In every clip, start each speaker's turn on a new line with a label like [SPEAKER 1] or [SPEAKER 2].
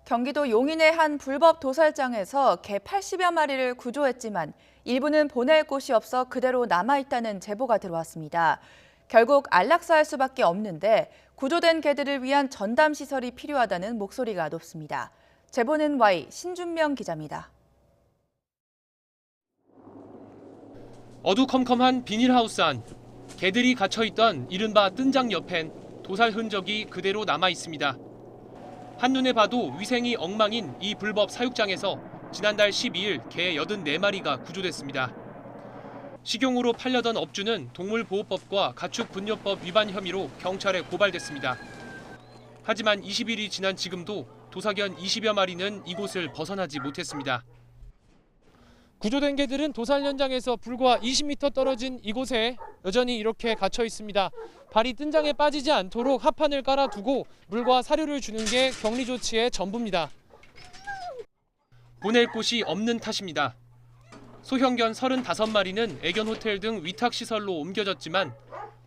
[SPEAKER 1] 경기도 용인의 한 불법 도살장에서 개 80여 마리를 구조했지만 일부는 보낼 곳이 없어 그대로 남아있다는 제보가 들어왔습니다. 결국 안락사할 수밖에 없는데 구조된 개들을 위한 전담 시설이 필요하다는 목소리가 높습니다. 제보는 Y 신준명 기자입니다.
[SPEAKER 2] 어두컴컴한 비닐하우스 안, 개들이 갇혀있던 이른바 뜬장 옆엔 도살 흔적이 그대로 남아 있습니다. 한눈에 봐도 위생이 엉망인 이 불법 사육장에서 지난달 12일 개 84마리가 구조됐습니다. 식용으로 팔려던 업주는 동물보호법과 가축분뇨법 위반 혐의로 경찰에 고발됐습니다. 하지만 20일이 지난 지금도 도사견 20여 마리는 이곳을 벗어나지 못했습니다. 구조된 개들은 도살 현장에서 불과 20m 떨어진 이곳에 여전히 이렇게 갇혀 있습니다. 발이 뜬장에 빠지지 않도록 합판을 깔아두고 물과 사료를 주는 게 격리 조치의 전부입니다. 보낼 곳이 없는 탓입니다. 소형견 35마리는 애견 호텔 등 위탁시설로 옮겨졌지만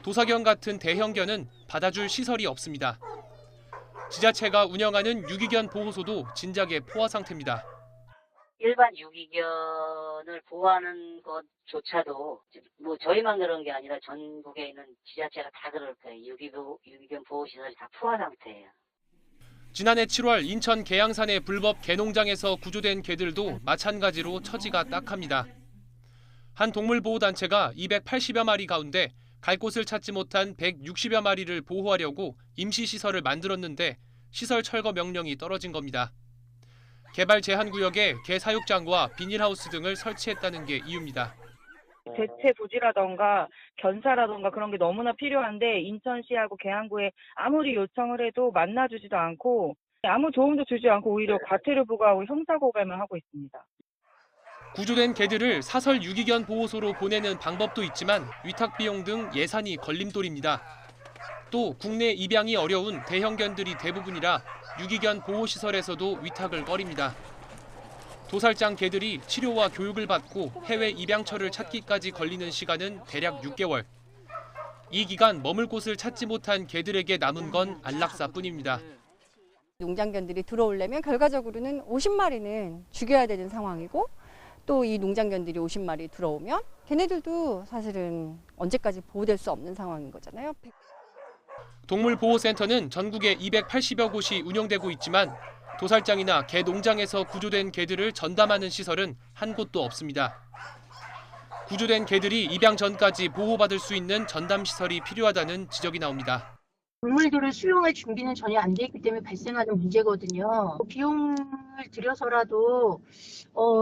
[SPEAKER 2] 도사견 같은 대형견은 받아줄 시설이 없습니다. 지자체가 운영하는 유기견 보호소도 진작에 포화 상태입니다.
[SPEAKER 3] 일반 유기견을 보호하는 것조차도 저희만 그런 게 아니라 전국에 있는 지자체가 다 그럴 거예요. 유기견 보호시설이 다 포화 상태예요.
[SPEAKER 2] 지난해 7월 인천 계양산의 불법 개농장에서 구조된 개들도 마찬가지로 처지가 딱합니다. 한 동물보호단체가 280여 마리 가운데 갈 곳을 찾지 못한 160여 마리를 보호하려고 임시시설을 만들었는데 시설 철거 명령이 떨어진 겁니다. 개발 제한 구역에 개 사육장과 비닐하우스 등을 설치했다는 게 이유입니다.
[SPEAKER 4] 대체 부지라던가 견사라던가 그런 게 너무나 필요한데 인천시하고 계양구에 아무리 요청을 해도 만나주지도 않고 아무 도움도 주지 않고 오히려 과태료 부과하고 형사고발만 하고 있습니다.
[SPEAKER 2] 구조된 개들을 사설 유기견 보호소로 보내는 방법도 있지만 위탁 비용 등 예산이 걸림돌입니다. 또 국내 입양이 어려운 대형견들이 대부분이라 유기견 보호시설에서도 위탁을 꺼립니다. 도살장 개들이 치료와 교육을 받고 해외 입양처를 찾기까지 걸리는 시간은 대략 6개월. 이 기간 머물 곳을 찾지 못한 개들에게 남은 건 안락사뿐입니다.
[SPEAKER 5] 농장견들이 들어오려면 결과적으로는 50마리는 죽여야 되는 상황이고 또 이 농장견들이 50마리 들어오면 걔네들도 사실은 언제까지 보호될 수 없는 상황인 거잖아요.
[SPEAKER 2] 동물보호센터는 전국에 280여 곳이 운영되고 있지만 도살장이나 개 농장에서 구조된 개들을 전담하는 시설은 한 곳도 없습니다. 구조된 개들이 입양 전까지 보호받을 수 있는 전담 시설이 필요하다는 지적이 나옵니다.
[SPEAKER 6] 동물들을 수용할 준비는 전혀 안 돼 있기 때문에 발생하는 문제거든요. 비용을 들여서라도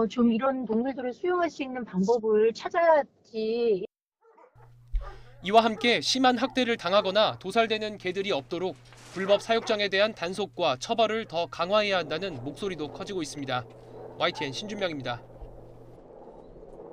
[SPEAKER 6] 좀 이런 동물들을 수용할 수 있는 방법을 찾아야지.
[SPEAKER 2] 이와 함께 심한 학대를 당하거나 도살되는 개들이 없도록 불법 사육장에 대한 단속과 처벌을 더 강화해야 한다는 목소리도 커지고 있습니다. YTN 신준명입니다.